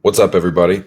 What's up, everybody?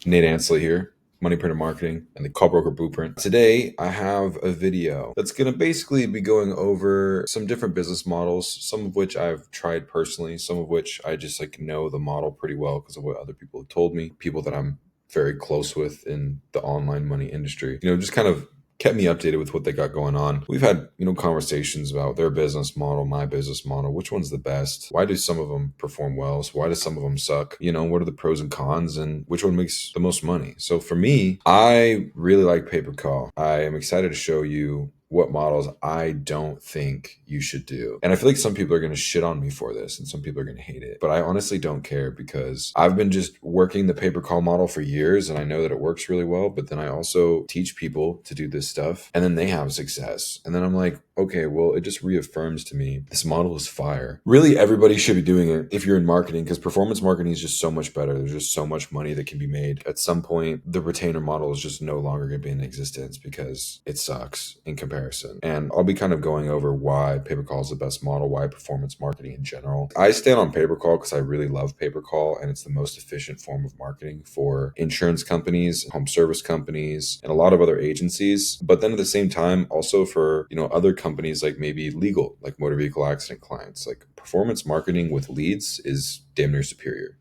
Nate Ansley here, Money Printer Marketing and the Call Broker Blueprint. Today, I have a video that's going to basically be going over some different business models, some of which I've tried personally, some of which I just know the model pretty well because of what other people have told me, people that I'm very close with in the online money industry. Just kind of kept me updated with what they got going on. We've had, conversations about their business model, my business model, which one's the best? Why do some of them perform well? So why do some of them suck? What are the pros and cons and which one makes the most money? So for me, I really like pay-per-call. I am excited to show you what models I don't think you should do. And I feel like some people are going to shit on me for this and some people are going to hate it. But I honestly don't care because I've been just working the pay-per-call model for years and I know that it works really well. But then I also teach people to do this stuff and then they have success. And then I'm like, okay, well, it just reaffirms to me this model is fire. Really, everybody should be doing it if you're in marketing because performance marketing is just so much better. There's just so much money that can be made. At some point, the retainer model is just no longer going to be in existence because it sucks in comparison. And I'll be kind of going over why pay-per-call is the best model, why performance marketing in general. I stand on pay-per-call because I really love pay-per-call and it's the most efficient form of marketing for insurance companies, home service companies, and a lot of other agencies. But then at the same time, also for, other companies like maybe legal, like motor vehicle accident clients, like performance marketing with leads is damn near superior.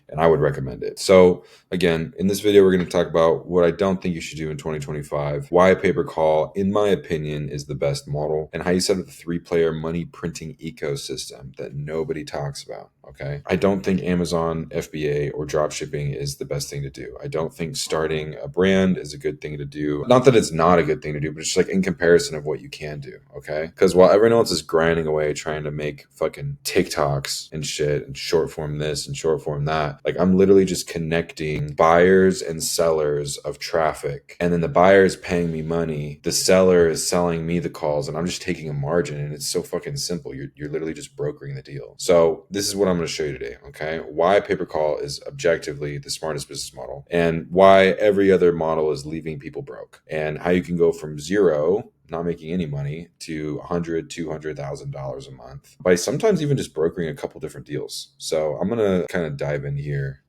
And I would recommend it. So again, in this video, we're going to talk about what I don't think you should do in 2025, why a pay-per-call, in my opinion, is the best model, and how you set up the three-player money printing ecosystem that nobody talks about. Okay. I don't think Amazon FBA or drop shipping is the best thing to do. I don't think starting a brand is a good thing to do. Not that it's not a good thing to do, but it's just in comparison of what you can do. Okay. Because while everyone else is grinding away trying to make fucking TikToks and shit and short form this and short form that, I'm literally just connecting buyers and sellers of traffic. And then the buyer is paying me money. The seller is selling me the calls and I'm just taking a margin. And it's so fucking simple. You're literally just brokering the deal. So this is what I'm going to show you today. Okay. Why pay-per-call is objectively the smartest business model and why every other model is leaving people broke and how you can go from zero, not making any money, to $100,000, $200,000 a month by sometimes even just brokering a couple different deals. So I'm going to kind of dive in here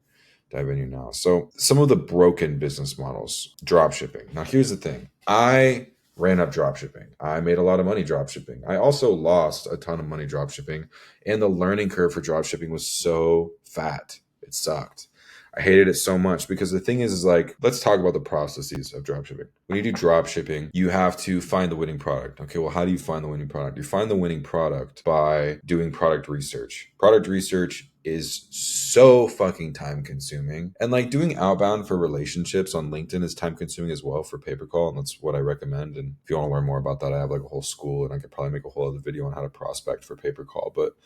now. So some of the broken business models, drop shipping. Now here's the thing. I ran up drop shipping. I made a lot of money drop shipping. I also lost a ton of money drop shipping, and the learning curve for drop shipping was so fat. It sucked. I hated it so much because the thing is let's talk about the processes of drop shipping. When you do drop shipping, you have to find the winning product. Okay, well, how do you find the winning product? You find the winning product by doing product research. Product research is so fucking time consuming. And doing outbound for relationships on LinkedIn is time consuming as well for pay-per-call. And that's what I recommend. And if you want to learn more about that, I have a whole school and I could probably make a whole other video on how to prospect for pay-per-call. But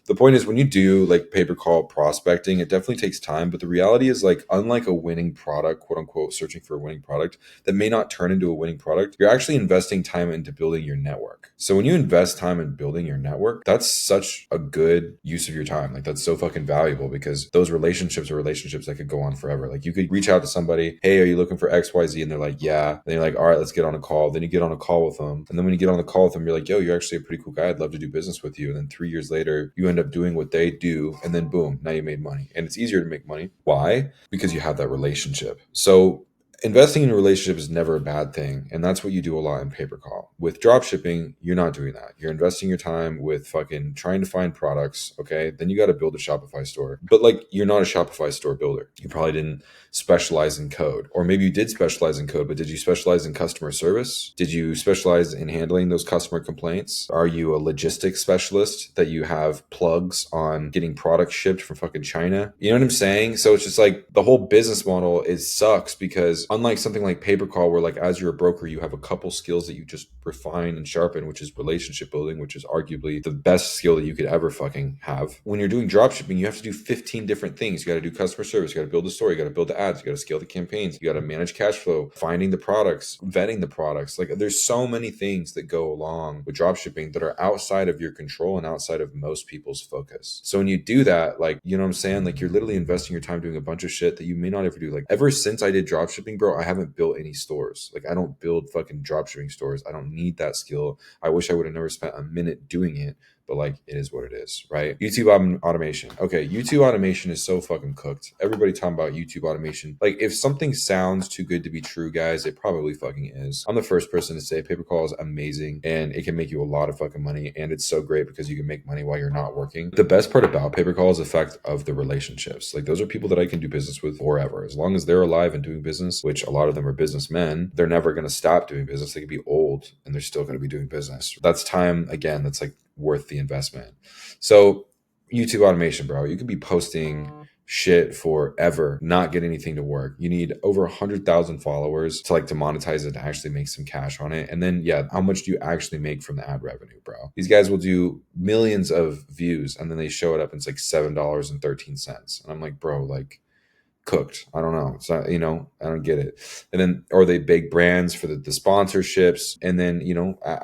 the point is when you do pay-per-call prospecting, it definitely takes time. But the reality is unlike a winning product, quote unquote, searching for a winning product that may not turn into a winning product, you're actually investing time into building your network. So when you invest time in building your network, that's such a good use of your time. That's so fucking valuable because those relationships are relationships that could go on forever. You could reach out to somebody, hey, are you looking for XYZ? And they're like, yeah. Then you're like, all right, let's get on a call. Then you get on a call with them. And then when you get on the call with them, you're like, yo, you're actually a pretty cool guy. I'd love to do business with you. And then 3 years later, you end up doing what they do. And then boom, now you made money. And it's easier to make money. Why? Because you have that relationship. So investing in a relationship is never a bad thing. And that's what you do a lot in pay-per-call. With drop shipping, you're not doing that. You're investing your time with fucking trying to find products. Okay. Then you got to build a Shopify store. But you're not a Shopify store builder. You probably didn't specialize in code. Or maybe you did specialize in code, but did you specialize in customer service? Did you specialize in handling those customer complaints? Are you a logistics specialist that you have plugs on getting products shipped from fucking China? You know what I'm saying? So it's just the whole business model sucks because unlike something like pay-per-call where as you're a broker, you have a couple skills that you just refine and sharpen, which is relationship building, which is arguably the best skill that you could ever fucking have. When you're doing drop shipping, you have to do 15 different things. You got to do customer service. You got to build a store. You got to build the ads. You got to scale the campaigns. You got to manage cash flow, finding the products, vetting the products. There's so many things that go along with drop shipping that are outside of your control and outside of most people's focus. So when you do that, you know what I'm saying? You're literally investing your time doing a bunch of shit that you may not ever do. Ever since I did drop shipping, bro, I haven't built any stores. I don't build fucking drop shipping stores. I don't need that skill. I wish I would have never spent a minute doing it. but like it is what it is, right? YouTube automation. Okay, YouTube automation is so fucking cooked. Everybody talking about YouTube automation. Like if something sounds too good to be true, guys, it probably fucking is. I'm the first person to say pay per call is amazing and it can make you a lot of fucking money, and it's so great because you can make money while you're not working. The best part about pay per call is the fact of the relationships. Like those are people that I can do business with forever. As long as they're alive and doing business, which a lot of them are businessmen, they're never going to stop doing business. They could be old and they're still going to be doing business. That's time, again, that's like worth the investment. So YouTube automation, bro, you could be posting shit forever, not get anything to work. You need over 100,000 followers to like to monetize it, to actually make some cash on it. And then how much do you actually make from the ad revenue, bro? These guys will do millions of views and then they show it up and it's like $7.13. And I'm like, bro, like cooked. I don't know. It's not, I don't get it. And then, are they big brands for the sponsorships? And then,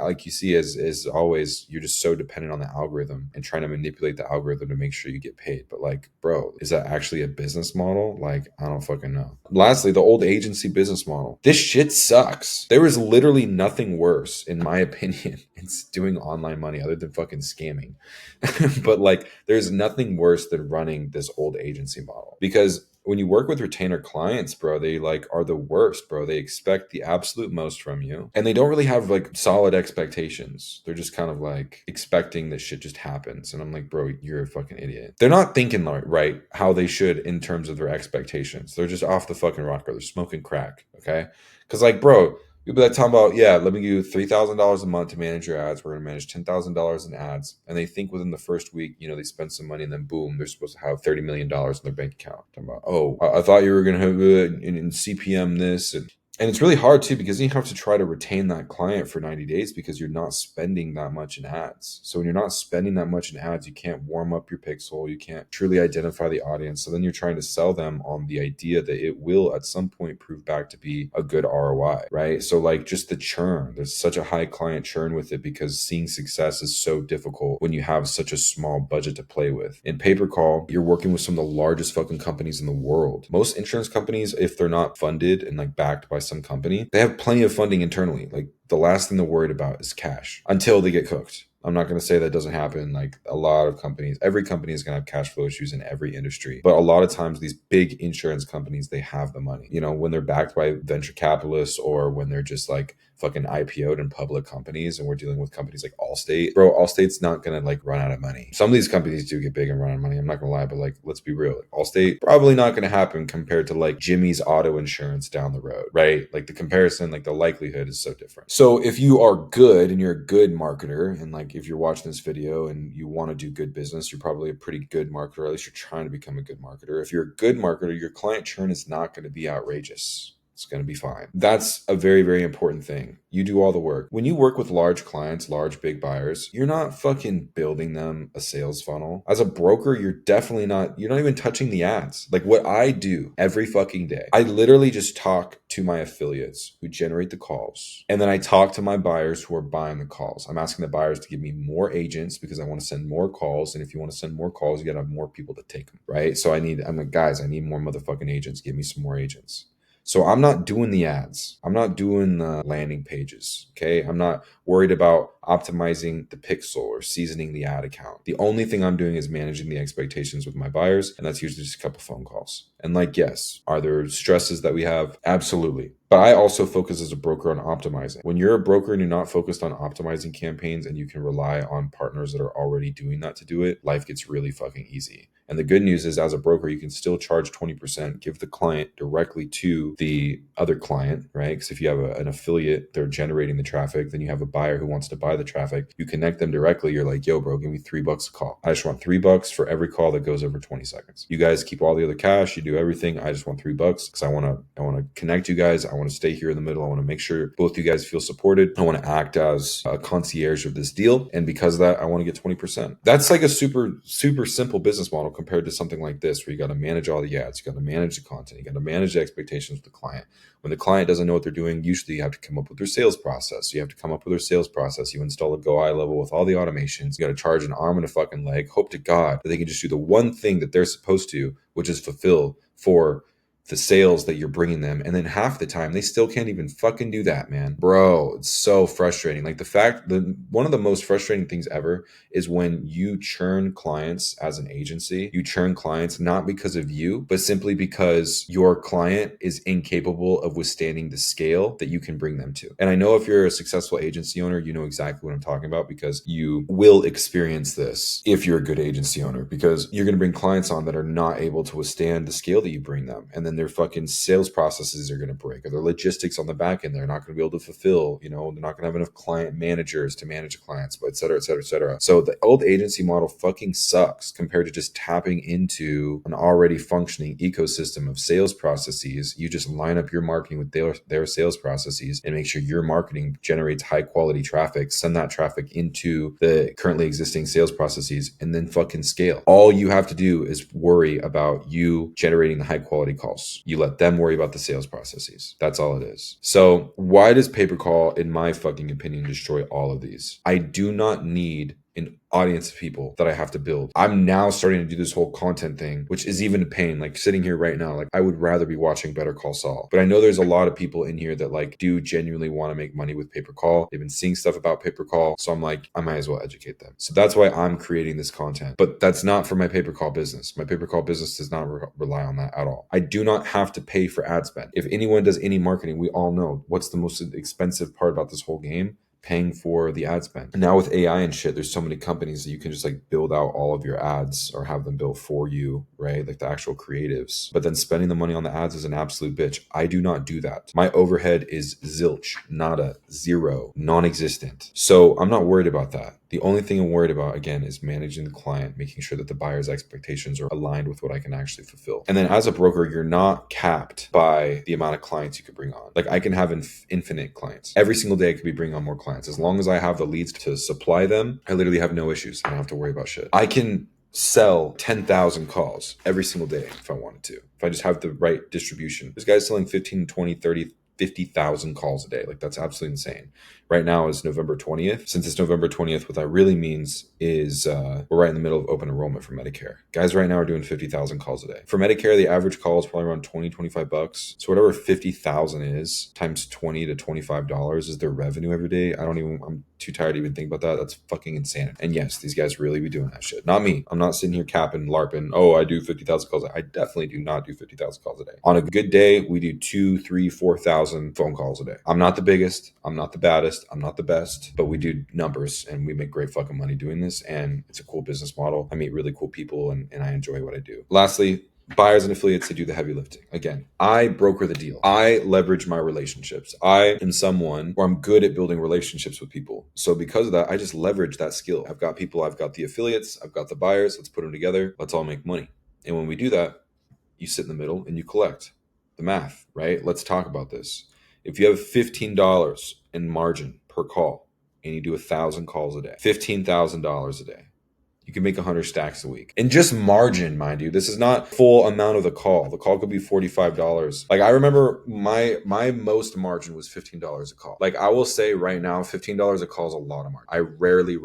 like you see, as always, you're just so dependent on the algorithm and trying to manipulate the algorithm to make sure you get paid. But like, bro, is that actually a business model? Like, I don't fucking know. Lastly, the old agency business model. This shit sucks. There is literally nothing worse, in my opinion, in doing online money other than fucking scamming. But like, there's nothing worse than running this old agency model, because when you work with retainer clients, bro, they like are the worst, bro. They expect the absolute most from you. And they don't really have like solid expectations. They're just kind of like expecting that shit just happens. And I'm like, bro, you're a fucking idiot. They're not thinking right how they should in terms of their expectations. They're just off the fucking rocker. They're smoking crack. Okay. Cause like, bro, you'll be like talking about, yeah, let me give you $3,000 a month to manage your ads. We're going to manage $10,000 in ads. And they think within the first week, they spend some money and then boom, they're supposed to have $30 million in their bank account. Talking about, oh, I thought you were going to have in CPM this. And it's really hard too, because you have to try to retain that client for 90 days because you're not spending that much in ads. So when you're not spending that much in ads, you can't warm up your pixel. You can't truly identify the audience. So then you're trying to sell them on the idea that it will at some point prove back to be a good ROI, right? So like just the churn, there's such a high client churn with it because seeing success is so difficult when you have such a small budget to play with. In pay-per-call, you're working with some of the largest fucking companies in the world. Most insurance companies, if they're not funded and like backed by some company, they have plenty of funding internally. Like the last thing they're worried about is cash until they get cooked. I'm not going to say that doesn't happen. Like a lot of companies, every company is going to have cash flow issues in every industry. But a lot of times these big insurance companies, they have the money, when they're backed by venture capitalists or when they're just like fucking IPO'd in public companies, and we're dealing with companies like Allstate. Bro, Allstate's not going to like run out of money. Some of these companies do get big and run out of money. I'm not going to lie, but like, let's be real. Like, Allstate, probably not going to happen compared to like Jimmy's auto insurance down the road, right? Like the comparison, like the likelihood is so different. So if you are good and you're a good marketer, and like if you're watching this video and you want to do good business, you're probably a pretty good marketer, or at least you're trying to become a good marketer. If you're a good marketer, your client churn is not going to be outrageous. It's going to be fine. That's a very, very important thing. You do all the work. When you work with large clients, large, big buyers, you're not fucking building them a sales funnel. As a broker, you're not even touching the ads. Like what I do every fucking day, I literally just talk to my affiliates who generate the calls. And then I talk to my buyers who are buying the calls. I'm asking the buyers to give me more agents because I want to send more calls. And if you want to send more calls, you got to have more people to take them, right? So I'm like, guys, I need more motherfucking agents. Give me some more agents. So I'm not doing the ads. I'm not doing the landing pages. Okay. I'm not worried about optimizing the pixel or seasoning the ad account. The only thing I'm doing is managing the expectations with my buyers. And that's usually just a couple phone calls. And like, yes, are there stresses that we have? Absolutely. But I also focus as a broker on optimizing. When you're a broker and you're not focused on optimizing campaigns and you can rely on partners that are already doing that to do it, life gets really fucking easy. And the good news is, as a broker, you can still charge 20%, give the client directly to the other client, right? Because if you have an affiliate, they're generating the traffic, then you have a buyer who wants to buy the traffic. You connect them directly. You're like, yo, bro, give me $3 a call. I just want $3 for every call that goes over 20 seconds. You guys keep all the other cash. You do everything. I just want $3 because I want to connect you guys. I want to stay here in the middle. I want to make sure both you guys feel supported. I want to act as a concierge of this deal. And because of that, I want to get 20%. That's like a super, super simple business model compared to something like this, where you got to manage all the ads, you got to manage the content, you got to manage the expectations of the client. When the client doesn't know what they're doing, usually you have to come up with their sales process. You have to come up with their sales process. You install a Go Eye level with all the automations. You got to charge an arm and a fucking leg. Hope to God that they can just do the one thing that they're supposed to, which is fulfill for the sales that you're bringing them. And then half the time they still can't even fucking do that, man. Bro, it's so frustrating. Like one of the most frustrating things ever is when you churn clients as an agency. You churn clients not because of you, but simply because your client is incapable of withstanding the scale that you can bring them to. And I know if you're a successful agency owner, you know exactly what I'm talking about, because you will experience this if you're a good agency owner, because you're going to bring clients on that are not able to withstand the scale that you bring them. And then their fucking sales processes are going to break, or their logistics on the back end, they're not going to be able to fulfill, they're not going to have enough client managers to manage clients, et cetera, et cetera, et cetera. So the old agency model fucking sucks compared to just tapping into an already functioning ecosystem of sales processes. You just line up your marketing with their sales processes and make sure your marketing generates high quality traffic, send that traffic into the currently existing sales processes, and then fucking scale. All you have to do is worry about you generating the high quality calls. You let them worry about the sales processes. That's all it is. So why does pay-per-call, in my fucking opinion, destroy all of these? I do not need an audience of people that I have to build. I'm now starting to do this whole content thing, which is even a pain. Like sitting here right now, like I would rather be watching Better Call Saul. But I know there's a lot of people in here that like do genuinely want to make money with pay-per-call. They've been seeing stuff about pay-per-call. So I'm like, I might as well educate them. So that's why I'm creating this content. But that's not for my pay-per-call business. My pay-per-call business does not rely on that at all. I do not have to pay for ad spend. If anyone does any marketing, we all know what's the most expensive part about this whole game: paying for the ad spend. And now with AI and shit, there's so many companies that you can just like build out all of your ads or have them built for you, right? Like the actual creatives. But then spending the money on the ads is an absolute bitch. I do not do that. My overhead is zilch, nada, zero, non-existent. So I'm not worried about that. The only thing I'm worried about, again, is managing the client, making sure that the buyer's expectations are aligned with what I can actually fulfill. And then as a broker, you're not capped by the amount of clients you could bring on. Like I can have infinite clients. Every single day I could be bringing on more clients. As long as I have the leads to supply them, I literally have no issues. I don't have to worry about shit. I can sell 10,000 calls every single day if I wanted to, if I just have the right distribution. This guy's selling 15, 20, 30, 50,000 calls a day. Like that's absolutely insane. Right now is November 20th. Since it's November 20th, what that really means is we're right in the middle of open enrollment for Medicare. Guys right now are doing 50,000 calls a day. For Medicare, the average call is probably around 20, 25 bucks. So whatever 50,000 is times 20 to $25 is their revenue every day. I'm too tired to even think about that. That's fucking insane. And yes, these guys really be doing that shit. Not me. I'm not sitting here capping, LARPing. Oh, I do 50,000 calls. I definitely do not do 50,000 calls a day. On a good day, we do 2, 3, 4,000 phone calls a day. I'm not the biggest. I'm not the baddest. I'm not the best, but we do numbers and we make great fucking money doing this. And it's a cool business model. I meet really cool people and I enjoy what I do. Lastly, buyers and affiliates to do the heavy lifting. Again, I broker the deal. I leverage my relationships. I am someone where I'm good at building relationships with people. So because of that, I just leverage that skill. I've got people, I've got the affiliates, I've got the buyers. Let's put them together. Let's all make money. And when we do that, you sit in the middle and you collect the math, right? Let's talk about this. If you have $15 in margin per call and you do 1,000 calls a day, $15,000 a day, you can make 100 stacks a week. And just margin, mind you, this is not full amount of the call. The call could be $45. Like I remember my most margin was $15 a call. Like I will say right now, $15 a call is a lot of margin. I rarely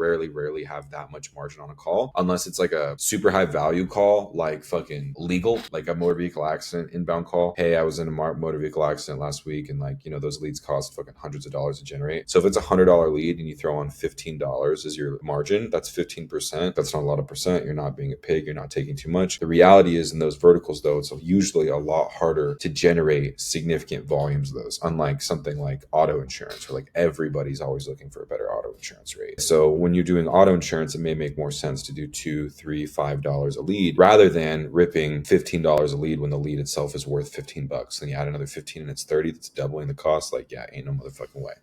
have that much margin on a call unless it's like a super high value call, like fucking legal, like a motor vehicle accident inbound call. Hey, I was in a motor vehicle accident last week, and like, those leads cost fucking hundreds of dollars to generate. So if it's $100 lead and you throw on $15 as your margin, that's 15%. That's not a lot of percent. You're not being a pig. You're not taking too much. The reality is in those verticals though, it's usually a lot harder to generate significant volumes of those, unlike something like auto insurance, where like everybody's always looking for a better auto insurance rate. So when you're doing auto insurance, it may make more sense to do $2, $3, $5 a lead rather than ripping $15 a lead when the lead itself is worth $15. Then you add another 15 and it's 30. That's doubling the cost. Like, yeah, ain't no motherfucking way.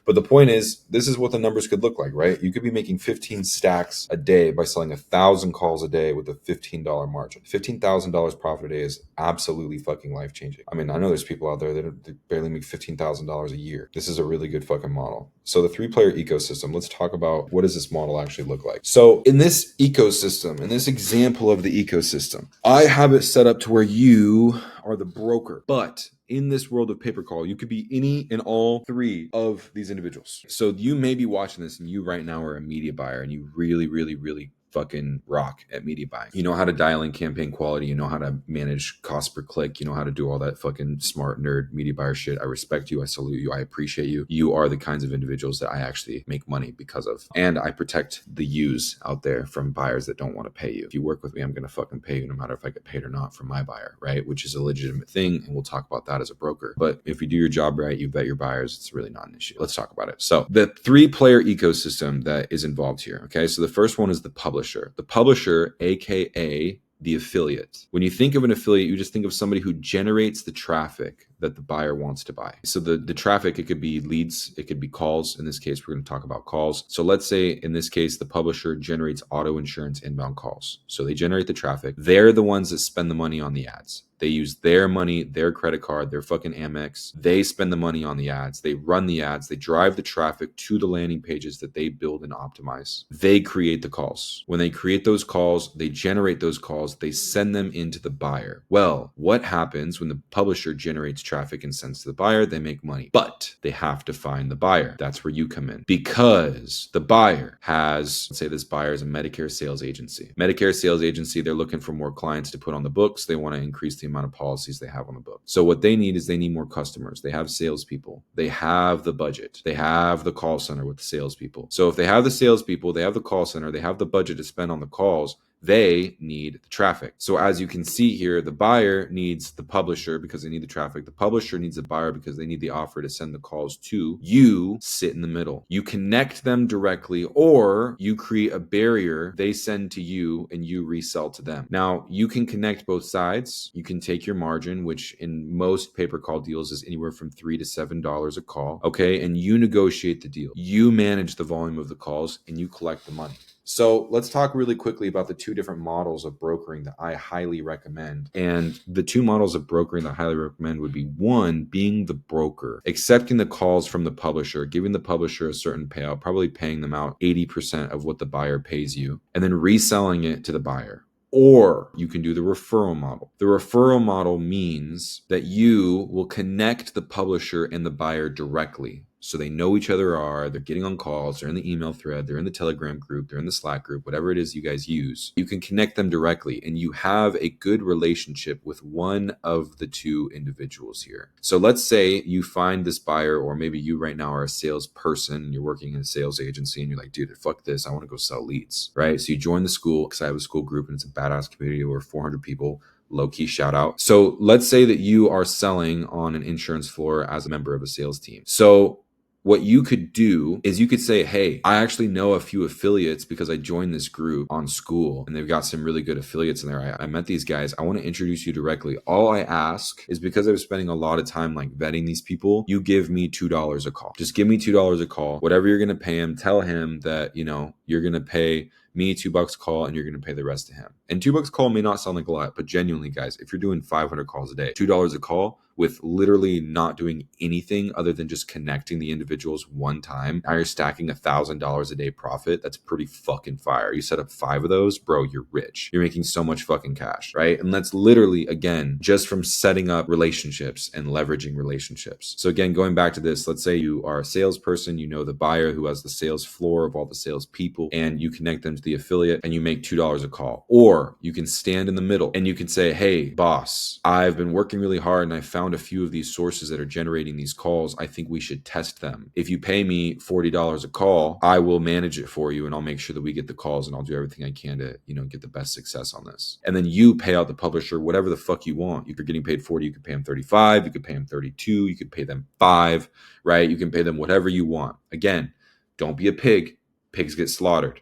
But the point is, this is what the numbers could look like, right? You could be making 15 stacks a day by selling 1,000 calls a day with a $15 margin. $15,000 profit a day is absolutely fucking life-changing. I mean, I know there's people out there that barely make $15,000 a year. This is a really good fucking model. So the 3-player ecosystem, let's talk about what does this model actually look like. So in this ecosystem, in this example of the ecosystem, I have it set up to where you are the broker, but in this world of pay per call, you could be any and all three of these individuals. So you may be watching this and you right now are a media buyer and you really, really, really fucking rock at media buying. You know how to dial in campaign quality. You know how to manage cost per click. You know how to do all that fucking smart nerd media buyer shit. I respect you. I salute you. I appreciate you. You are the kinds of individuals that I actually make money because of. And I protect the yous out there from buyers that don't want to pay you. If you work with me, I'm going to fucking pay you no matter if I get paid or not from my buyer, right? Which is a legitimate thing. And we'll talk about that as a broker. But if you do your job right, you vet your buyers, it's really not an issue. Let's talk about it. So the 3-player ecosystem that is involved here. Okay. So the first one is the publisher. The publisher, aka the affiliate. When you think of an affiliate, you just think of somebody who generates the traffic that the buyer wants to buy. So the traffic, it could be leads, it could be calls. In this case, we're going to talk about calls. So let's say in this case, the publisher generates auto insurance inbound calls. So they generate the traffic. They're the ones that spend the money on the ads. They use their money, their credit card, their fucking Amex. They spend the money on the ads. They run the ads. They drive the traffic to the landing pages that they build and optimize. They create the calls. When they create those calls, they generate those calls. They send them into the buyer. Well, what happens when the publisher generates traffic and sends to the buyer? They make money, but they have to find the buyer. That's where you come in, because the buyer has, let's say this buyer is a Medicare sales agency. Medicare sales agency, they're looking for more clients to put on the books. They want to increase the amount of policies they have on the book. So what they need is they need more customers. They have salespeople. They have the budget. They have the call center with the salespeople. So if they have the salespeople, they have the call center, they have the budget to spend on the calls, they need the traffic. So as you can see here, the buyer needs the publisher because they need the traffic. The publisher needs the buyer because they need the offer to send the calls to. You sit in the middle. You connect them directly, or you create a barrier they send to you and you resell to them. Now, you can connect both sides. You can take your margin, which in most pay-per-call deals is anywhere from $3 to $7 a call. Okay. And you negotiate the deal. You manage the volume of the calls and you collect the money. So let's talk really quickly about the two different models of brokering that I highly recommend. And the two models of brokering that I highly recommend would be, one, being the broker, accepting the calls from the publisher, giving the publisher a certain payout, probably paying them out 80% of what the buyer pays you, and then reselling it to the buyer. Or you can do the referral model. The referral model means that you will connect the publisher and the buyer directly. So they know each other they're getting on calls, they're in the email thread, they're in the Telegram group, they're in the Slack group, whatever it is you guys use. You can connect them directly and you have a good relationship with one of the two individuals here. So let's say you find this buyer, or maybe you right now are a salesperson and you're working in a sales agency and you're like, dude, fuck this, I want to go sell leads, right? So you join the school, because I have a school group and it's a badass community where 400 people. Low-key shout out. So let's say that you are selling on an insurance floor as a member of a sales team. So what you could do is you could say, hey, I actually know a few affiliates because I joined this group on school and they've got some really good affiliates in there. I met these guys. I want to introduce you directly. All I ask is, because I was spending a lot of time like vetting these people, you give me $2 a call. Just give me $2 a call. Whatever you're going to pay him, tell him that, you're going to pay me $2 a call and you're going to pay the rest to him. And $2 a call may not sound like a lot, but genuinely, guys, if you're doing 500 calls a day, $2 a call with literally not doing anything other than just connecting the individuals one time, now you're stacking $1,000 a day profit. That's pretty fucking fire. You set up 5 of those, bro, you're rich. You're making so much fucking cash, right? And that's literally, again, just from setting up relationships and leveraging relationships. So again, going back to this, let's say you are a salesperson, you know the buyer who has the sales floor of all the sales people, and you connect them to the affiliate and you make $2 a call. Or you can stand in the middle and you can say, hey, boss, I've been working really hard and I found a few of these sources that are generating these calls. I think we should test them. If you pay me $40 a call, I will manage it for you and I'll make sure that we get the calls and I'll do everything I can to, get the best success on this. And then you pay out the publisher whatever the fuck you want. If you're getting paid 40, you could pay them 35, you could pay them 32, you could pay them 5, right? You can pay them whatever you want. Again, don't be a pig. Pigs get slaughtered.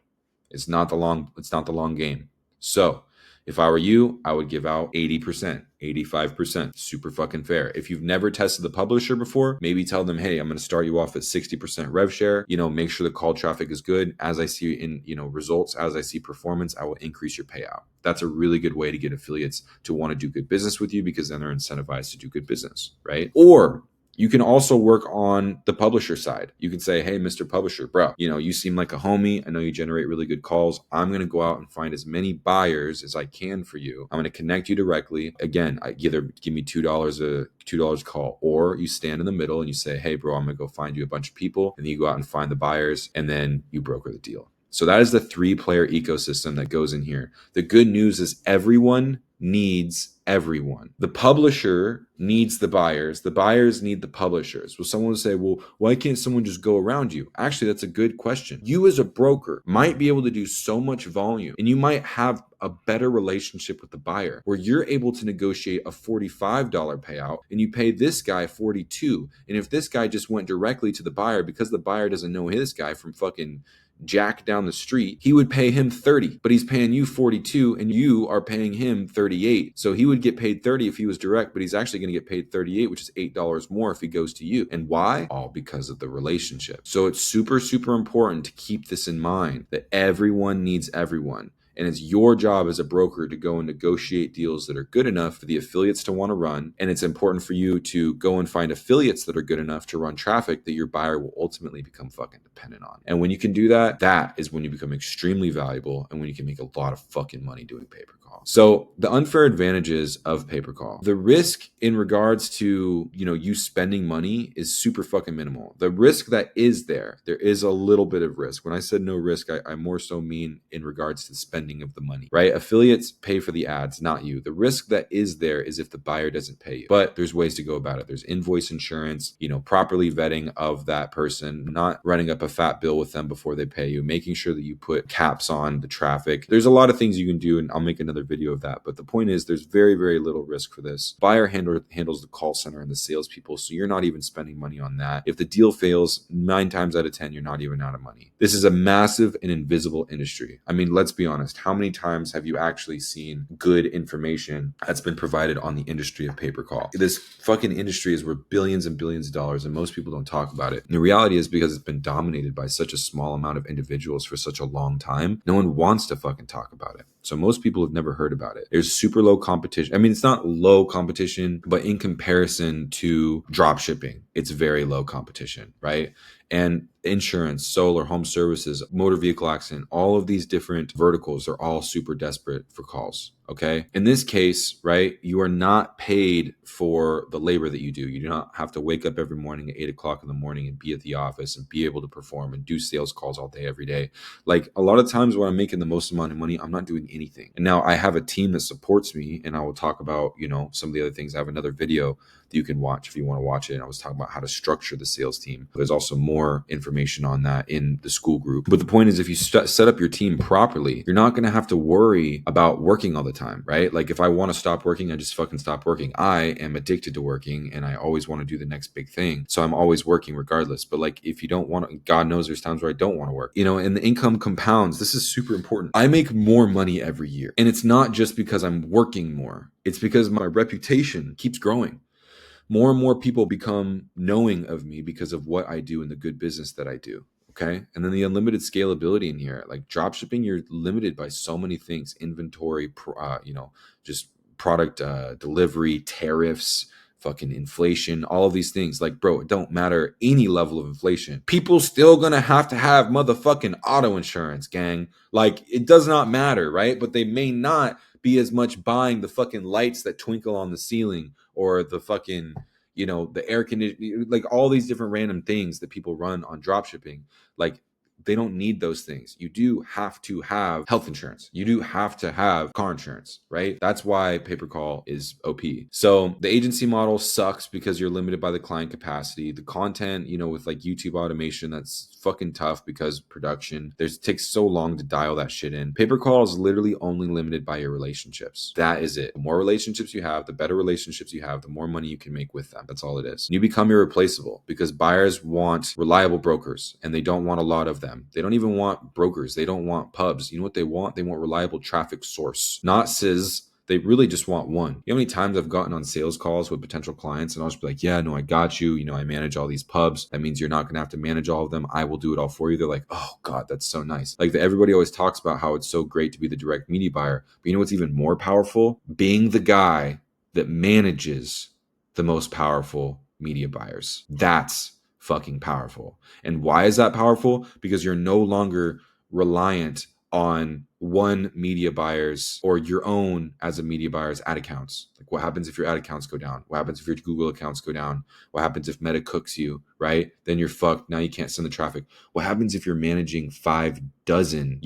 It's not the long game. So if I were you, I would give out 80%, 85%, super fucking fair. If you've never tested the publisher before, maybe tell them, hey, I'm going to start you off at 60% rev share, make sure the call traffic is good. As I see in, results, as I see performance, I will increase your payout. That's a really good way to get affiliates to want to do good business with you, because then they're incentivized to do good business, right? Or You can also work on the publisher side. You can say, hey, Mr. Publisher, bro, you seem like a homie. I know you generate really good calls. I'm going to go out and find as many buyers as I can for you. I'm going to connect you directly. Again, I either give me $2 call, or you stand in the middle and you say, hey, bro, I'm going to go find you a bunch of people. And then you go out and find the buyers, and then you broker the deal. So that is the 3-player ecosystem that goes in here. The good news is everyone needs everyone. The publisher needs the buyers need the publishers. Well, someone will say, well, why can't someone just go around you? Actually, that's a good question. You as a broker might be able to do so much volume, and you might have a better relationship with the buyer where you're able to negotiate a $45 payout and you pay this guy $42. And if this guy just went directly to the buyer, because the buyer doesn't know his guy from fucking Jack down the street, he would pay him 30, but he's paying you 42 and you are paying him 38. So he would get paid 30 if he was direct, but he's actually going to get paid 38, which is $8 more if he goes to you. And why? All because of the relationship. So it's super, super important to keep this in mind, that everyone needs everyone. And it's your job as a broker to go and negotiate deals that are good enough for the affiliates to want to run. And it's important for you to go and find affiliates that are good enough to run traffic that your buyer will ultimately become fucking dependent on. And when you can do that, that is when you become extremely valuable and when you can make a lot of fucking money doing pay-per-call. So the unfair advantages of pay-per-call. The risk in regards to, you spending money is super fucking minimal. The risk that is there is a little bit of risk. When I said no risk, I more so mean in regards to spending of the money, right? Affiliates pay for the ads, not you. The risk that is there is if the buyer doesn't pay you. But there's ways to go about it. There's invoice insurance, properly vetting of that person, not running up a fat bill with them before they pay you, making sure that you put caps on the traffic. There's a lot of things you can do, and I'll make another video of that. But the point is, there's very, very little risk for this. Buyer handles the call center and the salespeople, so you're not even spending money on that. If the deal fails, 9 times out of 10, you're not even out of money. This is a massive and invisible industry. I mean, let's be honest. How many times have you actually seen good information that's been provided on the industry of pay-per-call? This fucking industry is worth billions and billions of dollars, and most people don't talk about it. And the reality is, because it's been dominated by such a small amount of individuals for such a long time, no one wants to fucking talk about it. So most people have never heard about it. There's super low competition. I mean, it's not low competition, but in comparison to drop shipping, it's very low competition, right? And insurance, solar, home services, motor vehicle accident, all of these different verticals are all super desperate for calls. Okay. In this case, right, you are not paid for the labor that you do. You do not have to wake up every morning at 8 o'clock in the morning and be at the office and be able to perform and do sales calls all day, every day. Like a lot of times when I'm making the most amount of money, I'm not doing anything. And now I have a team that supports me, and I will talk about, some of the other things. I have another video that you can watch if you want to watch it. And I was talking about how to structure the sales team. There's also more information on that in the school group. But the point is, if you set up your team properly, you're not going to have to worry about working all the time, right? Like if I want to stop working, I just fucking stop working. I am addicted to working, and I always want to do the next big thing. So I'm always working regardless. But like if you don't want to, God knows there's times where I don't want to work, and the income compounds. This is super important. I make more money every year. And it's not just because I'm working more. It's because my reputation keeps growing. More and more people become knowing of me because of what I do and the good business that I do. Okay. And then the unlimited scalability in here, like drop shipping, you're limited by so many things: inventory, just product delivery, tariffs, fucking inflation, all of these things. Like, bro, it don't matter any level of inflation. People still gonna have to have motherfucking auto insurance, gang. Like, it does not matter, right? But they may not be as much buying the fucking lights that twinkle on the ceiling, or the fucking, the air conditioning, like all these different random things that people run on drop shipping. Like, they don't need those things. You do have to have health insurance. You do have to have car insurance, right? That's why pay-per-call is OP. So the agency model sucks because you're limited by the client capacity. The content, with like YouTube automation, that's fucking tough because production, it takes so long to dial that shit in. Pay-per-call is literally only limited by your relationships. That is it. The more relationships you have, the better relationships you have, the more money you can make with them. That's all it is. You become irreplaceable because buyers want reliable brokers, and they don't want a lot of them. They don't even want brokers. They don't want pubs. You know what they want? They want reliable traffic source, not SIS. They really just want one. You know how many times I've gotten on sales calls with potential clients, and I'll just be like, yeah, no, I got you. I manage all these pubs. That means you're not going to have to manage all of them. I will do it all for you. They're like, oh God, that's so nice. Like, everybody always talks about how it's so great to be the direct media buyer. But you know what's even more powerful? Being the guy that manages the most powerful media buyers. That's fucking powerful. And why is that powerful? Because you're no longer reliant on one media buyer's or your own as a media buyer's ad accounts. Like what happens if your ad accounts go down? What happens if your Google accounts go down? What happens if Meta cooks you, right? Then you're fucked. Now you can't send the traffic. What happens if you're managing 5 dozen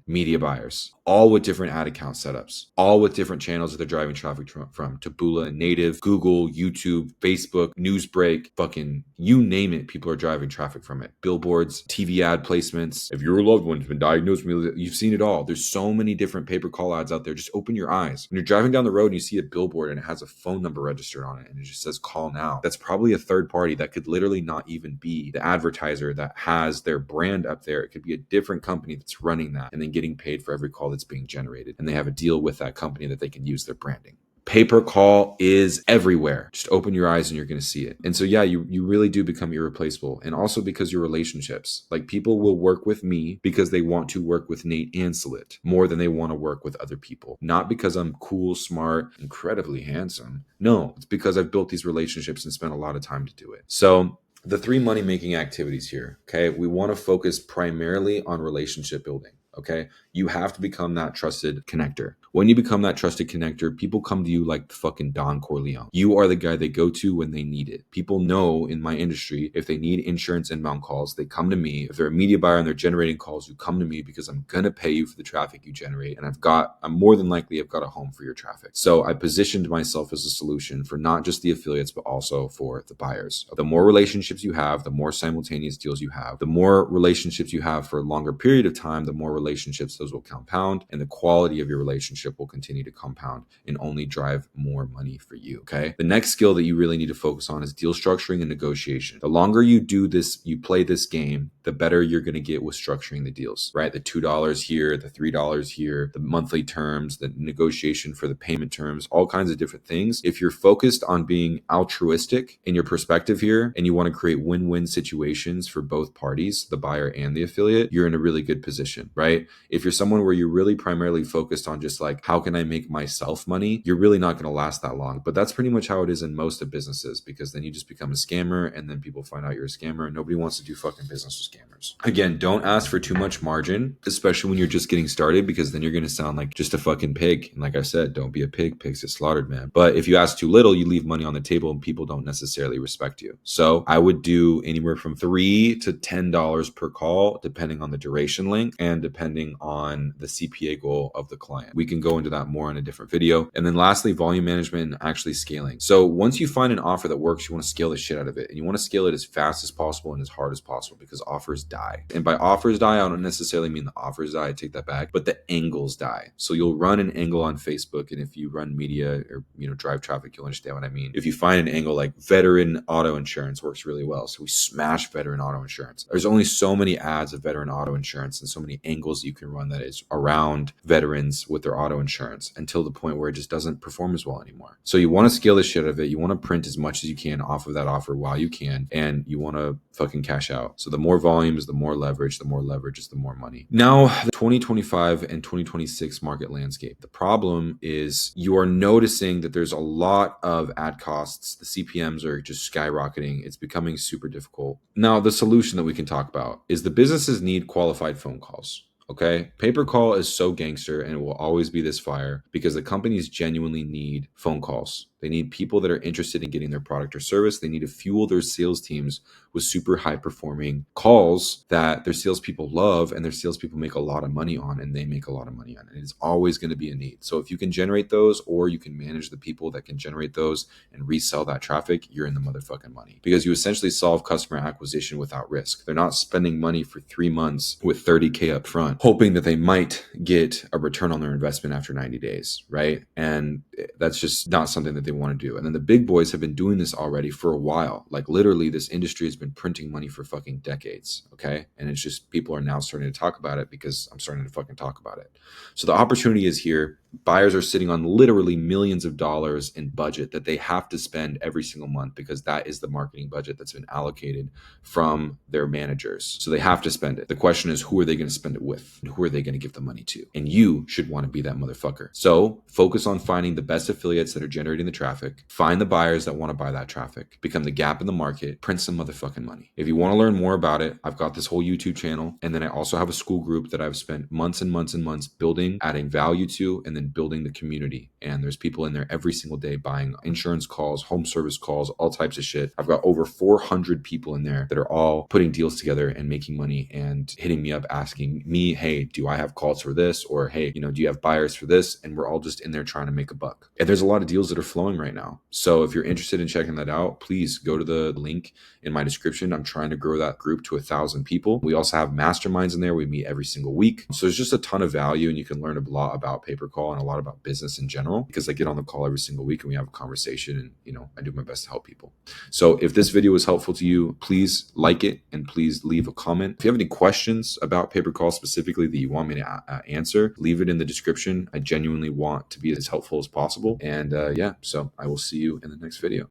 media buyers, all with different ad account setups, all with different channels that they're driving traffic from Taboola, Native, Google, YouTube, Facebook, Newsbreak, fucking you name it, people are driving traffic from it. Billboards, TV ad placements. If your loved one's been diagnosed with, you've seen it all. There's so many different pay-per-call ads out there. Just open your eyes. When you're driving down the road and you see a billboard and it has a phone number registered on it and it just says call now, that's probably a third party that could literally not even be the advertiser that has their brand up there. It could be a different company that's running that and then getting paid for every call that's being generated. And they have a deal with that company that they can use their branding. Pay-per-call is everywhere. Just open your eyes and you're going to see it. And so, yeah, you really do become irreplaceable. And also because your relationships, like people will work with me because they want to work with Nate and Salit more than they want to work with other people. Not because I'm cool, smart, incredibly handsome. No, it's because I've built these relationships and spent a lot of time to do it. So the 3 money-making activities here, okay? We want to focus primarily on relationship building. Okay. You have to become that trusted connector. When you become that trusted connector, people come to you like the fucking Don Corleone. You are the guy they go to when they need it. People know in my industry, if they need insurance inbound calls, they come to me. If they're a media buyer and they're generating calls, you come to me because I'm going to pay you for the traffic you generate. And I'm more than likely, I've got a home for your traffic. So I positioned myself as a solution for not just the affiliates, but also for the buyers. The more relationships you have, the more simultaneous deals you have, the more relationships you have for a longer period of time, the more relationships those will compound, and the quality of your relationship will continue to compound and only drive more money for you. Okay. The next skill that you really need to focus on is deal structuring and negotiation. The longer you do this, you play this game, the better you're going to get with structuring the deals, right? The $2 here, the $3 here, the monthly terms, the negotiation for the payment terms, all kinds of different things. If you're focused on being altruistic in your perspective here, and you want to create win-win situations for both parties, the buyer and the affiliate, you're in a really good position, right? If you're someone where you're really primarily focused on just like, how can I make myself money? You're really not going to last that long. But that's pretty much how it is in most of businesses, because then you just become a scammer and then people find out you're a scammer and nobody wants to do fucking business with scammers. Again, don't ask for too much margin, especially when you're just getting started, because then you're going to sound like just a fucking pig. And like I said, don't be a pig. Pigs get slaughtered, man. But if you ask too little, you leave money on the table and people don't necessarily respect you. So I would do anywhere from $3 to $10 per call, depending on the duration length and depending on the CPA goal of the client. We can go into that more in a different video. And then lastly, volume management and actually scaling. So once you find an offer that works, you want to scale the shit out of it. And you want to scale it as fast as possible and as hard as possible, because offers die. And by offers die, I don't necessarily mean the offers die, I take that back, but the angles die. So you'll run an angle on Facebook, and if you run media or drive traffic, you'll understand what I mean. If you find an angle like veteran auto insurance works really well. So we smash veteran auto insurance. There's only so many ads of veteran auto insurance and so many angles you can run that is around veterans with their auto insurance, until the point where it just doesn't perform as well anymore. So you want to scale the shit out of it. You want to print as much as you can off of that offer while you can, and you want to fucking cash out. So the more volume is the more leverage, the more leverage is the more money. Now, the 2025 and 2026 market landscape. The problem is you are noticing that there's a lot of ad costs. The CPMs are just skyrocketing. It's becoming super difficult. Now, the solution that we can talk about is the businesses need qualified phone calls. Okay. Pay-per-call is so gangster, and it will always be this fire because the companies genuinely need phone calls. They need people that are interested in getting their product or service. They need to fuel their sales teams with super high performing calls that their salespeople love and their salespeople make a lot of money on, and they make a lot of money on. And it's always going to be a need. So if you can generate those, or you can manage the people that can generate those and resell that traffic, you're in the motherfucking money, because you essentially solve customer acquisition without risk. They're not spending money for 3 months with $30K up front, hoping that they might get a return on their investment after 90 days, right? And that's just not something that they want to do. And then the big boys have been doing this already for a while. Like literally, this industry has been printing money for fucking decades, okay? And it's just people are now starting to talk about it because I'm starting to fucking talk about it. So the opportunity is here. Buyers are sitting on literally millions of dollars in budget that they have to spend every single month because that is the marketing budget that's been allocated from their managers. So they have to spend it. The question is, who are they going to spend it with? And who are they going to give the money to? And you should want to be that motherfucker. So focus on finding the best affiliates that are generating the traffic. Find the buyers that want to buy that traffic. Become the gap in the market. Print some motherfucking money. If you want to learn more about it, I've got this whole YouTube channel. And then I also have a school group that I've spent months and months and months building, adding value to, and then building the community. And there's people in there every single day buying insurance calls, home service calls, all types of shit. I've got over 400 people in there that are all putting deals together and making money and hitting me up asking me, hey, do I have calls for this? Or hey, do you have buyers for this? And we're all just in there trying to make a buck. And there's a lot of deals that are flowing right now. So if you're interested in checking that out, please go to the link in my description. I'm trying to grow that group to 1,000 people. We also have masterminds in there. We meet every single week. So there's just a ton of value, and you can learn a lot about pay-per-call and a lot about business in general, because I get on the call every single week and we have a conversation, and I do my best to help people. So if this video was helpful to you, please like it and please leave a comment. If you have any questions about pay-per-call specifically that you want me to answer, leave it in the description. I genuinely want to be as helpful as possible. And yeah, so I will see you in the next video.